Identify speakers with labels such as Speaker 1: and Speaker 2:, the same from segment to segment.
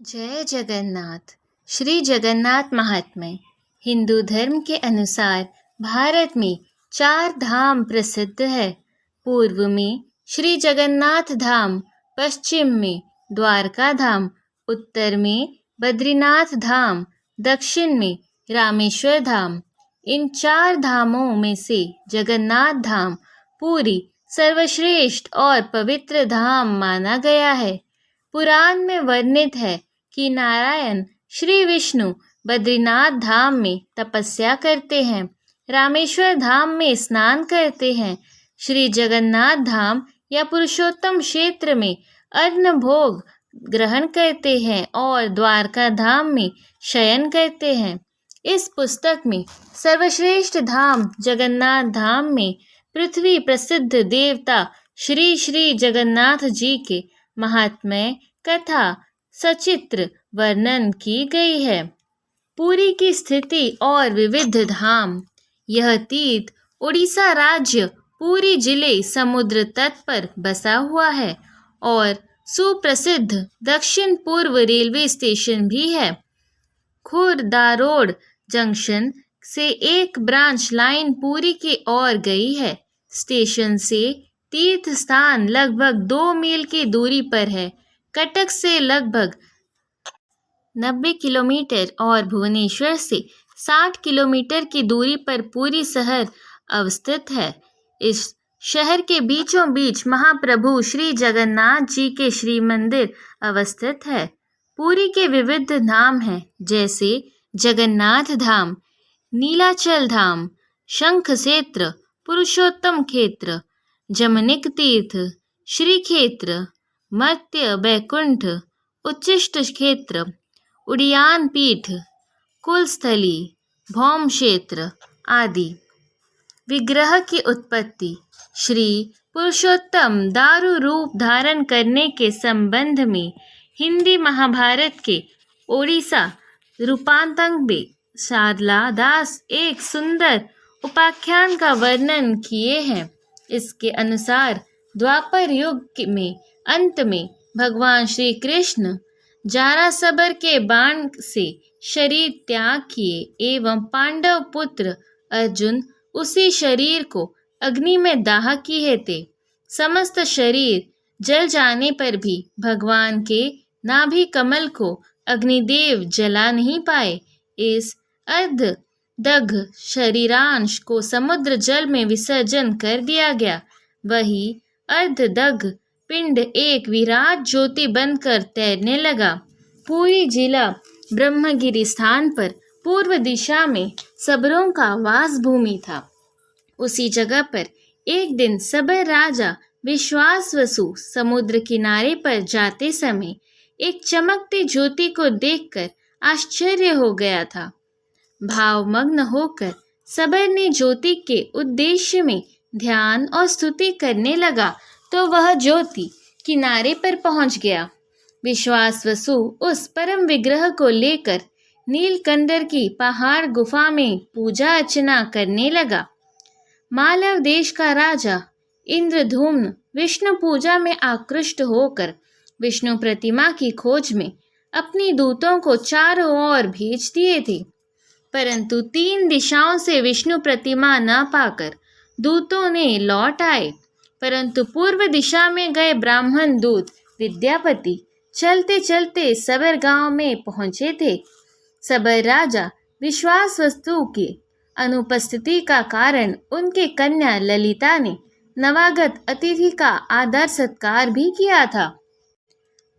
Speaker 1: जय जगन्नाथ। श्री जगन्नाथ महात्म्य। हिंदू धर्म के अनुसार भारत में 4 धाम प्रसिद्ध है। पूर्व में श्री जगन्नाथ धाम, पश्चिम में द्वारका धाम, उत्तर में बद्रीनाथ धाम, दक्षिण में रामेश्वर धाम। इन 4 धामों में से जगन्नाथ धाम पूरी सर्वश्रेष्ठ और पवित्र धाम माना गया है। पुराण में वर्णित है कि नारायण श्री विष्णु बद्रीनाथ धाम में तपस्या करते हैं, रामेश्वर धाम में स्नान करते हैं, श्री जगन्नाथ धाम या पुरुषोत्तम क्षेत्र में अन्न भोग ग्रहण करते हैं और द्वारका धाम में शयन करते हैं। इस पुस्तक में सर्वश्रेष्ठ धाम जगन्नाथ धाम में पृथ्वी प्रसिद्ध देवता श्री श्री जगन्नाथ जी के महात्म्य कथा सचित्र वर्णन की गई है। पुरी की स्थिति और विविध धाम। यह तीर्थ उड़ीसा राज्य पुरी जिले समुद्र तट पर बसा हुआ है और सुप्रसिद्ध दक्षिण पूर्व रेलवे स्टेशन भी है। खुर्दा रोड जंक्शन से एक ब्रांच लाइन पुरी की ओर गई है। स्टेशन से तीर्थ स्थान लगभग 2 मील की दूरी पर है। कटक से लगभग 90 किलोमीटर और भुवनेश्वर से 60 किलोमीटर की दूरी पर पुरी शहर अवस्थित है। इस शहर के बीचों बीच महाप्रभु श्री जगन्नाथ जी के श्री मंदिर अवस्थित है। पुरी के विविध धाम हैं, जैसे जगन्नाथ धाम, नीलाचल धाम, शंख क्षेत्र, पुरुषोत्तम क्षेत्र, जमनिक तीर्थ, श्री क्षेत्र, मर्त्य बैकुंठ, उच्चिष्ट क्षेत्र, उड़ियान पीठ, कुलस्थली, भौम क्षेत्र आदि। विग्रह की उत्पत्ति। श्री पुरुषोत्तम दारू रूप धारण करने के संबंध में हिंदी महाभारत के ओडिसा रूपांतंग में शारला दास एक सुंदर उपाख्यान का वर्णन किए हैं। इसके अनुसार द्वापर युग में अंत में भगवान श्री कृष्ण जारासबर के बाण से शरीर त्याग किए एवं पांडव पुत्र अर्जुन उसी शरीर को अग्नि में दाह किए थे। समस्त शरीर जल जाने पर भी भगवान के नाभि कमल को अग्निदेव जला नहीं पाए। इस अर्ध दग्ध शरीरांश को समुद्र जल में विसर्जन कर दिया गया। वही अर्ध दग्ध पिंड एक विराट ज्योति बनकर तैरने लगा। पुरी जिला ब्रह्मगिरी स्थान पर पूर्व दिशा में सबरों का वास भूमि था। उसी जगह पर एक दिन सबर राजा विश्वासवसु समुद्र किनारे पर जाते समय एक चमकती ज्योति को देखकर आश्चर्य हो गया था। भावमग्न होकर सबर ने ज्योति के उद्देश्य में ध्यान और स्तुति करने लगा तो वह ज्योति किनारे पर पहुंच गया। विश्वासवसु उस परम विग्रह को लेकर नीलकंदर की पहाड़ गुफा में पूजा अर्चना करने लगा। मालव देश का राजा इंद्रधूम्न विष्णु पूजा में आकृष्ट होकर विष्णु प्रतिमा की खोज में अपनी दूतों को चारों ओर भेज दिए थे, परंतु 3 दिशाओं से विष्णु प्रतिमा न पाकर दूतों ने लौट आए। परंतु पूर्व दिशा में गए ब्राह्मण दूत विद्यापति चलते चलते सबर गांव में पहुंचे थे। सबर राजा विश्वासवसु की अनुपस्थिति का कारण उनके कन्या ललिता ने नवागत अतिथि का आदर सत्कार भी किया था।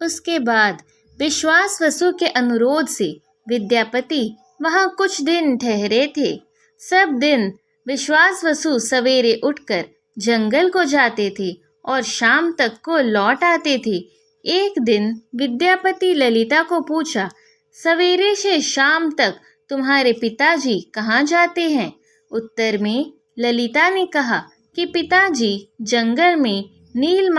Speaker 1: उसके बाद विश्वासवसु के अनुरोध से विद्यापति वहां कुछ दिन ठहरे थे। सब दिन विश्वासवसु सवेरे उठकर जंगल को जाते थे और शाम तक को लौट आते थे। एक दिन विद्यापति ललिता को पूछा, सवेरे से शाम तक तुम्हारे पिताजी कहाँ जाते हैं? उत्तर में ललिता ने कहा कि पिताजी जंगल में नील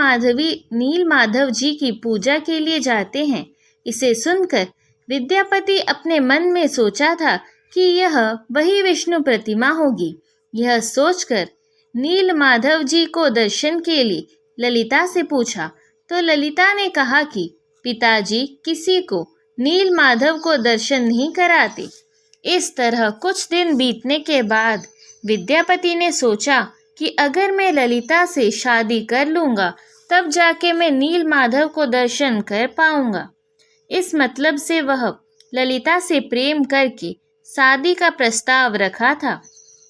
Speaker 1: माधव जी की पूजा के लिए जाते हैं। इसे सुनकर विद्यापति अपने मन में सोचा था कि यह वही विष्णु प्रतिमा होगी। यह सोचकर नील माधव जी को दर्शन के लिए ललिता से पूछा तो ललिता ने कहा कि पिताजी किसी को नील माधव को दर्शन नहीं कराते। इस तरह कुछ दिन बीतने के बाद विद्यापति ने सोचा कि अगर मैं ललिता से शादी कर लूँगा तब जाके मैं नील माधव को दर्शन कर पाऊँगा। इस मतलब से वह ललिता से प्रेम करके शादी का प्रस्ताव रखा था।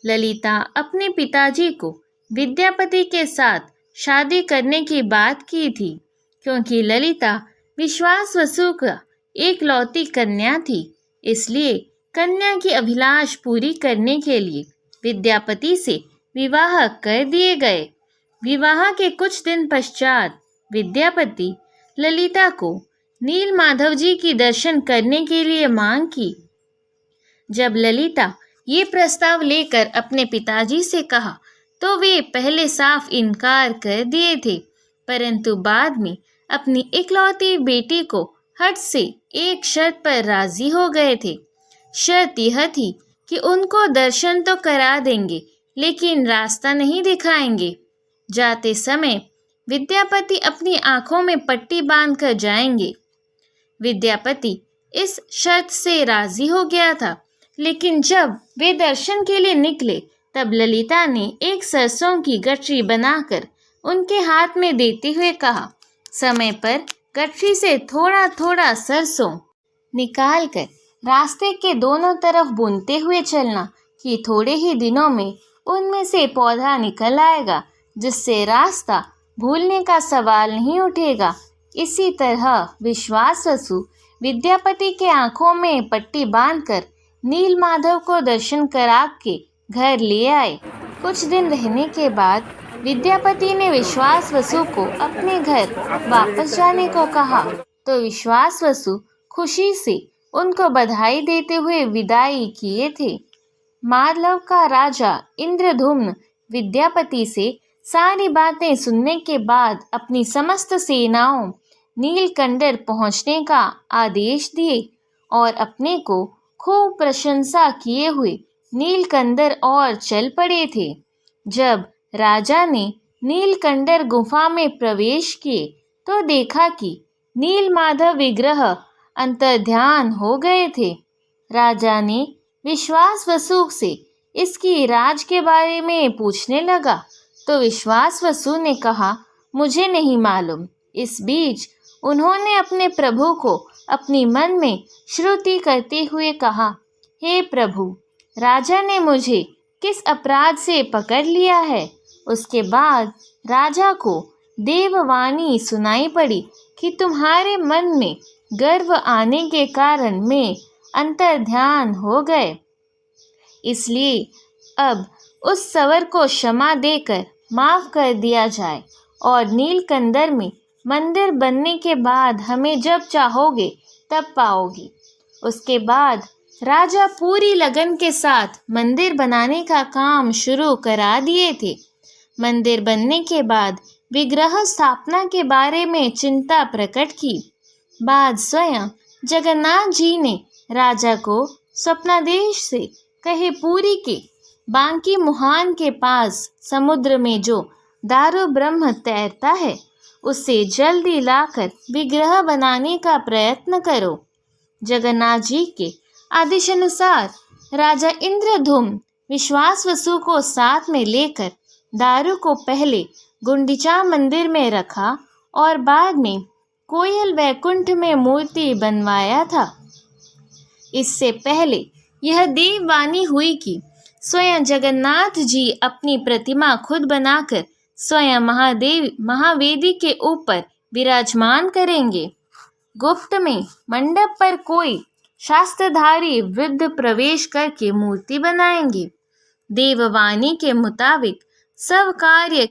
Speaker 1: ललिता अपने पिताजी को विद्यापति के साथ शादी करने की बात की थी, क्योंकि ललिता विश्वासवसु का एकलौती कन्या थी। इसलिए कन्या की अभिलाष पूरी करने के लिए विद्यापति से विवाह कर दिए गए। विवाह के कुछ दिन पश्चात विद्यापति ललिता को नील माधव जी की दर्शन करने के लिए मांग की। जब ललिता ये प्रस्ताव लेकर अपने पिताजी से कहा तो वे पहले साफ इनकार कर दिए थे, परंतु बाद में अपनी इकलौती बेटी को हट से एक शर्त पर राजी हो गए थे। शर्त यह थी कि उनको दर्शन तो करा देंगे, लेकिन रास्ता नहीं दिखाएंगे। जाते समय विद्यापति अपनी आंखों में पट्टी बांधकर जाएंगे। विद्यापति इस शर्त से राजी हो गया था, लेकिन जब वे दर्शन के लिए निकले तब ललिता ने एक सरसों की गठरी बनाकर उनके हाथ में देते हुए कहा, समय पर गठरी से थोड़ा थोड़ा सरसों निकालकर रास्ते के दोनों तरफ बुनते हुए चलना कि थोड़े ही दिनों में उनमें से पौधा निकल आएगा, जिससे रास्ता भूलने का सवाल नहीं उठेगा। इसी तरह विश्वासवसु विद्यापति के आंखों में पट्टी बांधकर नील माधव को दर्शन करा के घर ले आए। कुछ दिन रहने के बाद विद्यापति ने विश्वासवसु को अपने घर वापस जाने को कहा, तो विश्वासवसु खुशी से उनको बधाई देते हुए विदाई किए थे। मालव का राजा इंद्रद्युम्न विद्यापति से सारी बातें सुनने के बाद अपनी समस्त सेनाओं नीलकंदर पहुंचने का आदेश दिए और अपने को खूब प्रशंसा किए हुए नीलकंदर और चल पड़े थे। जब राजा ने नीलकंदर गुफा में प्रवेश किए तो देखा कि नील माधव विग्रह अंतर्ध्यान हो गए थे। राजा ने विश्वासवसु से इसकी राज के बारे में पूछने लगा, तो विश्वासवसु ने कहा, मुझे नहीं मालूम। इस बीच उन्होंने अपने प्रभु को अपनी मन में श्रुति करते हुए कहा, हे प्रभु, राजा ने मुझे किस अपराध से पकड़ लिया है। उसके बाद राजा को देववाणी सुनाई पड़ी कि तुम्हारे मन में गर्व आने के कारण मैं अंतर्ध्यान हो गए, इसलिए अब उस सवर को क्षमा देकर माफ कर दिया जाए और नीलकंदर में मंदिर बनने के बाद हमें जब चाहोगे तब पाओगे। उसके बाद राजा पूरी लगन के साथ मंदिर बनाने का काम शुरू करा दिए थे। मंदिर बनने के बाद विग्रह स्थापना के बारे में चिंता प्रकट की। बाद स्वयं जगन्नाथ जी ने राजा को स्वप्नादेश से कहे पुरी के बांकी मुहान के पास समुद्र में जो दारू ब्रह्म तैरता है उससे जल्दी लाकर विग्रह बनाने का प्रयत्न करो। जगन्नाथ जी के आदेशानुसार राजा इंद्रद्युम्न विश्वासवसु को साथ में लेकर दारू को पहले गुंडीचा मंदिर में रखा और बाद में कोयल वैकुंठ में मूर्ति बनवाया था। इससे पहले यह देववाणी हुई कि स्वयं जगन्नाथ जी अपनी प्रतिमा खुद बनाकर स्वयं महावेदी के ऊपर विराजमान करेंगे। गुप्त में मंडप पर कोई शास्त्रधारी वृद्ध प्रवेश करके मूर्ति बनाएंगे। देववाणी के मुताबिक सब कार्य